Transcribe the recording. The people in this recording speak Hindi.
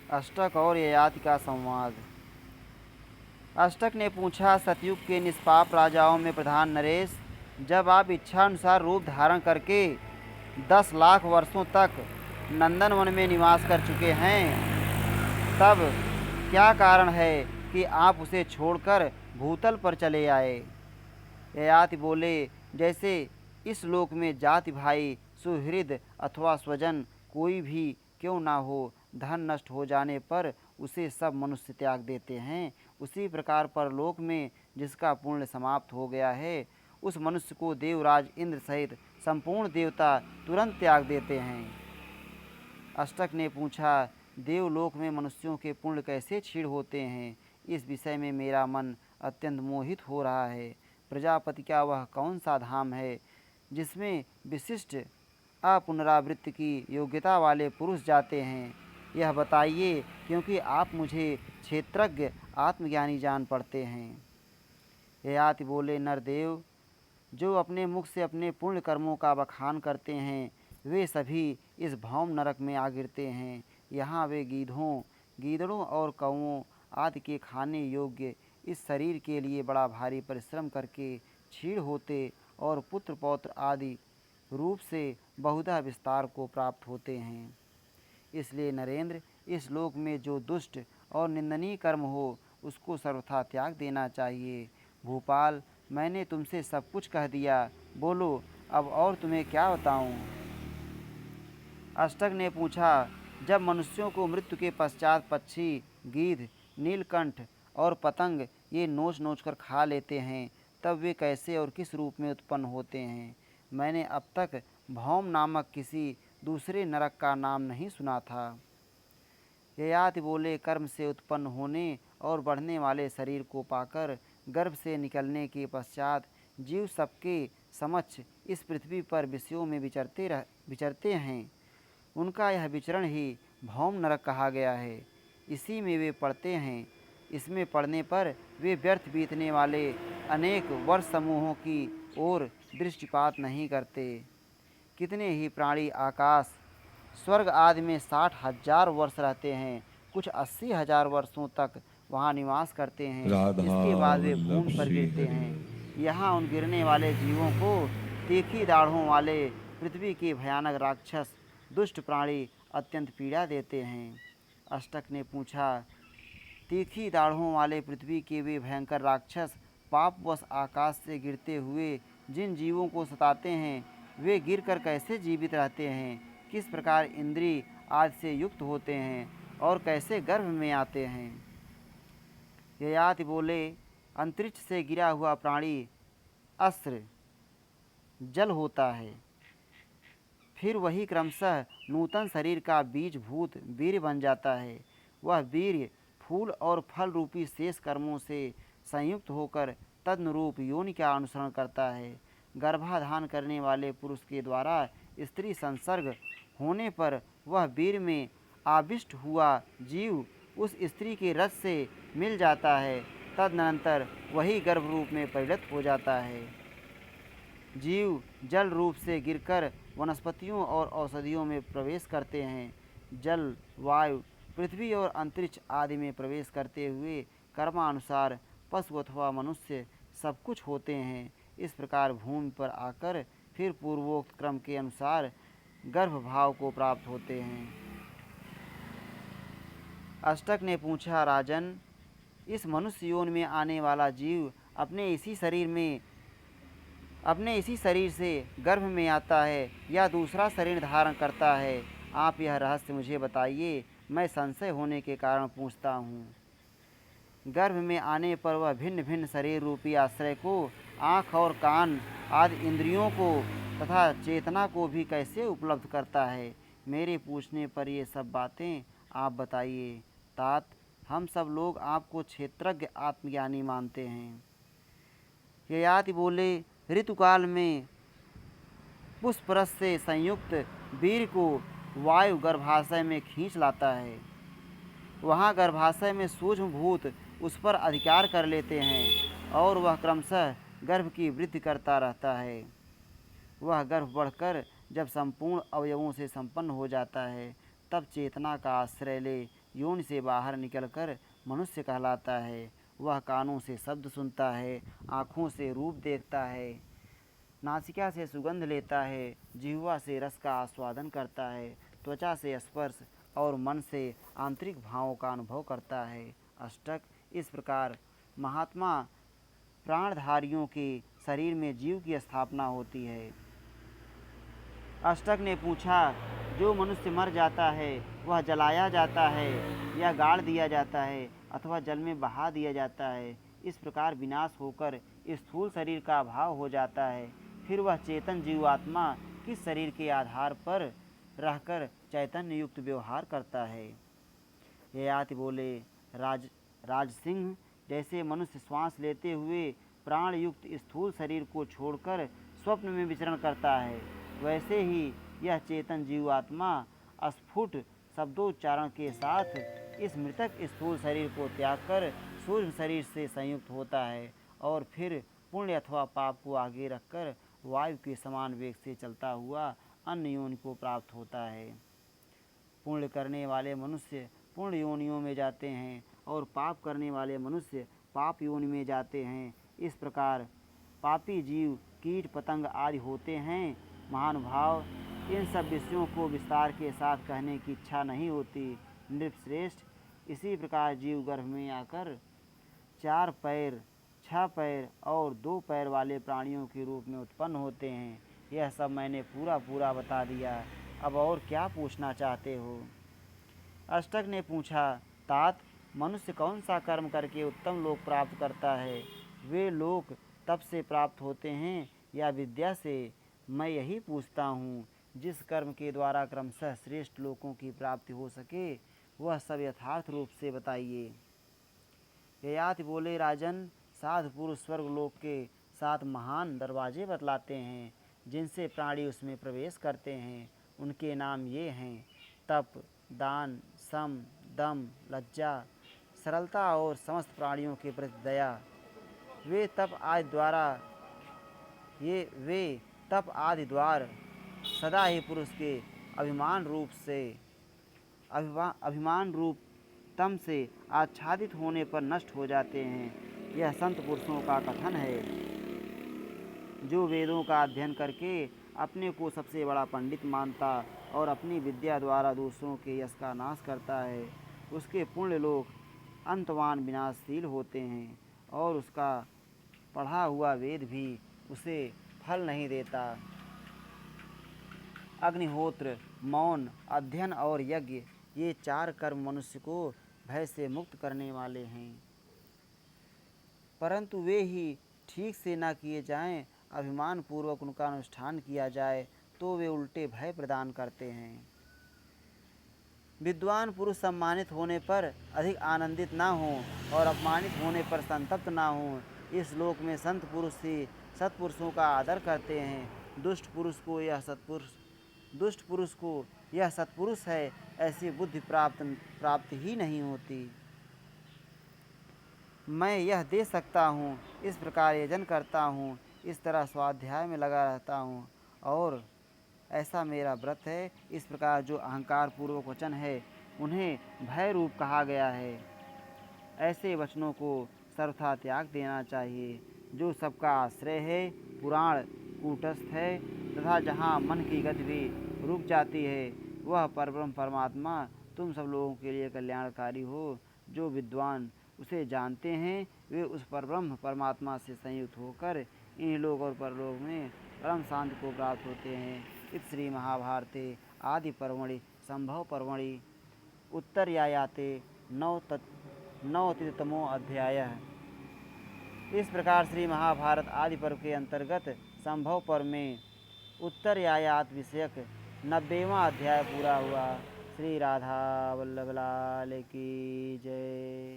अष्टक और ययाति का संवाद। अष्टक ने पूछा, सतयुग के निष्पाप राजाओं में प्रधान नरेश, जब आप इच्छानुसार रूप धारण करके 10 लाख वर्षों तक नंदनवन में निवास कर चुके हैं, तब क्या कारण है कि आप उसे छोड़कर भूतल पर चले आए। ययाति बोले, जैसे इस लोक में जाति भाई, सुहृद अथवा स्वजन कोई भी क्यों ना हो, धन नष्ट हो जाने पर उसे सब मनुष्य त्याग देते हैं, उसी प्रकार परलोक में जिसका पुण्य समाप्त हो गया है, उस मनुष्य को देवराज इंद्र सहित संपूर्ण देवता तुरंत त्याग देते हैं। अष्टक ने पूछा, देवलोक में मनुष्यों के पुण्य कैसे क्षीण होते हैं, इस विषय में मेरा मन अत्यंत मोहित हो रहा है। प्रजापति का वह कौन सा धाम है जिसमें विशिष्ट अपुनरावृत्ति की योग्यता वाले पुरुष जाते हैं, यह बताइए, क्योंकि आप मुझे क्षेत्रज्ञ आत्मज्ञानी जान पड़ते हैं। ययाति बोले, नरदेव, जो अपने मुख से अपने पुण्य कर्मों का बखान करते हैं, वे सभी इस भौम नरक में आ गिरते हैं। यहाँ वे गीदड़ों और कौओं आदि के खाने योग्य इस शरीर के लिए बड़ा भारी परिश्रम करके क्षीण होते और पुत्र पौत्र आदि रूप से बहुधा विस्तार को प्राप्त होते हैं। इसलिए नरेंद्र, इस लोक में जो दुष्ट और निंदनीय कर्म हो, उसको सर्वथा त्याग देना चाहिए। भूपाल, मैंने तुमसे सब कुछ कह दिया, बोलो अब और तुम्हें क्या बताऊं। अष्टक ने पूछा, जब मनुष्यों को मृत्यु के पश्चात पक्षी, गीध, नीलकंठ और पतंग ये नोच नोच कर खा लेते हैं, तब वे कैसे और किस रूप में उत्पन्न होते हैं। मैंने अब तक भौम नामक किसी दूसरे नरक का नाम नहीं सुना था। ययाति बोले, कर्म से उत्पन्न होने और बढ़ने वाले शरीर को पाकर गर्भ से निकलने के पश्चात जीव सबके समक्ष इस पृथ्वी पर विषयों में विचरते हैं। उनका यह विचरण ही भौम नरक कहा गया है। इसी में वे पड़ते हैं। इसमें पड़ने पर वे व्यर्थ बीतने वाले अनेक वर्ष समूहों की ओर दृष्टिपात नहीं करते। कितने ही प्राणी आकाश, स्वर्ग आदि में 60,000 वर्ष रहते हैं, कुछ 80,000 वर्षों तक वहाँ निवास करते हैं, राधा इसके बाद वे वल्लभ भूमि पर श्री गिरते हरि। हैं। यहाँ उन गिरने वाले जीवों को तीखी दाढ़ों वाले पृथ्वी के भयानक राक्षस दुष्ट प्राणी अत्यंत पीड़ा देते हैं। अष्टक ने पूछा, तीखी दाढ़ों वाले पृथ्वी के वे भयंकर राक्षस पापवश आकाश से गिरते हुए जिन जीवों को सताते हैं, वे गिरकर कैसे जीवित रहते हैं, किस प्रकार इंद्रिय आदि से युक्त होते हैं और कैसे गर्भ में आते हैं। ययाति बोले, अंतरिक्ष से गिरा हुआ प्राणी अस्त्र जल होता है, फिर वही क्रमशः नूतन शरीर का बीजभूत वीर्य बन जाता है। वह वीर्य फूल और फल रूपी शेष कर्मों से संयुक्त होकर तदनुरूप योनि का अनुसरण करता है। गर्भाधान करने वाले पुरुष के द्वारा स्त्री संसर्ग होने पर वह वीर्य में आविष्ट हुआ जीव उस स्त्री के रस से मिल जाता है। तदनंतर वही गर्भ रूप में परिणत हो जाता है। जीव जल रूप से गिरकर वनस्पतियों और औषधियों में प्रवेश करते हैं। जल, वायु, पृथ्वी और अंतरिक्ष आदि में प्रवेश करते हुए कर्मानुसार पशु अथवा मनुष्य सब कुछ होते हैं। इस प्रकार भूमि पर आकर फिर पूर्वोक्त क्रम के अनुसार गर्भ भाव को प्राप्त होते हैं। अष्टक ने पूछा, राजन, इस मनुष्य योनि में आने वाला जीव अपने इसी शरीर से गर्भ में आता है या दूसरा शरीर धारण करता है? आप यह रहस्य मुझे बताइए, मैं संशय होने के कारण पूछता हूँ। गर्भ में आने पर वह भिन्न भिन्न शरीर रूपी आश्रय को, आँख और कान आदि इंद्रियों को तथा चेतना को भी कैसे उपलब्ध करता है? मेरे पूछने पर ये सब बातें आप बताइए। तात, हम सब लोग आपको क्षेत्रज्ञ आत्मज्ञानी मानते हैं। ययाति बोले, ऋतुकाल में पुष्परस से संयुक्त वीर्य को वायु गर्भाशय में खींच लाता है। वहाँ गर्भाशय में सूक्ष्म भूत उस पर अधिकार कर लेते हैं और वह क्रमशः गर्भ की वृद्धि करता रहता है। वह गर्भ बढ़कर जब संपूर्ण अवयवों से संपन्न हो जाता है, तब चेतना का आश्रय ले योनि से बाहर निकलकर मनुष्य कहलाता है। वह कानों से शब्द सुनता है, आँखों से रूप देखता है, नासिका से सुगंध लेता है, जिह्वा से रस का आस्वादन करता है, त्वचा से स्पर्श और मन से आंतरिक भावों का अनुभव करता है। अष्टक इस प्रकार महात्मा प्राणधारियों के शरीर में जीव की स्थापना होती है। अष्टक ने पूछा, जो मनुष्य मर जाता है वह जलाया जाता है या गाड़ दिया जाता है अथवा जल में बहा दिया जाता है। इस प्रकार विनाश होकर स्थूल शरीर का अभाव हो जाता है। फिर वह चेतन जीवात्मा किस शरीर के आधार पर रहकर चैतन्य युक्त व्यवहार करता है। ययाति बोले, राज सिंह, जैसे मनुष्य श्वास लेते हुए प्राण युक्त स्थूल शरीर को छोड़कर स्वप्न में विचरण करता है, वैसे ही यह चेतन जीवात्मा स्फुट शब्दोच्चारण के साथ इस मृतक स्थूल शरीर को त्याग कर सूक्ष्म शरीर से संयुक्त होता है और फिर पुण्य अथवा पाप को आगे रखकर वायु के समान वेग से चलता हुआ अन्य योनि को प्राप्त होता है। पुण्य करने वाले मनुष्य पुण्य योनियों में जाते हैं और पाप करने वाले मनुष्य पाप योनि में जाते हैं। इस प्रकार पापी जीव कीट पतंग आदि होते हैं। महानुभाव, इन सब विषयों को विस्तार के साथ कहने की इच्छा नहीं होती। नृपश्रेष्ठ, इसी प्रकार जीव गर्भ में आकर 4 पैर, 6 पैर और 2 पैर वाले प्राणियों के रूप में उत्पन्न होते हैं। यह सब मैंने पूरा बता दिया। अब और क्या पूछना चाहते हो? अष्टक ने पूछा, तात, मनुष्य कौन सा कर्म करके उत्तम लोक प्राप्त करता है? वे लोक तप से प्राप्त होते हैं या विद्या से? मैं यही पूछता हूँ। जिस कर्म के द्वारा क्रमशः श्रेष्ठ लोकों की प्राप्ति हो सके, वह सब यथार्थ रूप से बताइए। ययाति बोले, राजन, साधु पुरुष स्वर्गलोक के 7 महान दरवाजे बतलाते हैं, जिनसे प्राणी उसमें प्रवेश करते हैं। उनके नाम ये हैं: तप, दान, सम, दम, लज्जा, सरलता और समस्त प्राणियों के प्रति दया। वे तप आदि द्वार सदा ही पुरुष के अभिमान रूप तम से आच्छादित होने पर नष्ट हो जाते हैं। यह संत पुरुषों का कथन है। जो वेदों का अध्ययन करके अपने को सबसे बड़ा पंडित मानता और अपनी विद्या द्वारा दूसरों के यश का नाश करता है, उसके पुण्य लोक अंतवान विनाशशील होते हैं और उसका पढ़ा हुआ वेद भी उसे फल नहीं देता। अग्निहोत्र, मौन, अध्ययन और यज्ञ, ये 4 कर्म मनुष्य को भय से मुक्त करने वाले हैं, परंतु वे ही ठीक से न किए जाएं, अभिमान पूर्वक उनका अनुष्ठान किया जाए तो वे उल्टे भय प्रदान करते हैं। विद्वान पुरुष सम्मानित होने पर अधिक आनंदित ना हों और अपमानित होने पर संतप्त ना हों। इस लोक में संत पुरुष ही सत्पुरुषों का आदर करते हैं। दुष्ट पुरुष को यह सत्पुरुष है, ऐसी बुद्धि प्राप्त ही नहीं होती। मैं यह दे सकता हूँ, इस प्रकार यजन करता हूँ, इस तरह स्वाध्याय में लगा रहता हूँ और ऐसा मेरा व्रत है। इस प्रकार जो अहंकार पूर्वक वचन है, उन्हें भय रूप कहा गया है। ऐसे वचनों को सर्वथा त्याग देना चाहिए। जो सबका आश्रय है, पुराण कूटस्थ है तथा जहाँ मन की गति भी रुक जाती है, वह परब्रह्म परमात्मा तुम सब लोगों के लिए कल्याणकारी हो। जो विद्वान उसे जानते हैं, वे उस परब्रह्म परमात्मा से संयुक्त होकर इन लोक और परलोक में परम शांति को प्राप्त होते हैं। इस श्री महाभारते आदि पर्वणि संभव पर्वणि उत्तरयायाते 9तमो अध्याय। इस प्रकार श्री महाभारत आदि पर्व के अंतर्गत संभव पर्व में उत्तरयायात विषयक 90वां अध्याय पूरा हुआ। श्री राधा वल्लभ लाल की जय।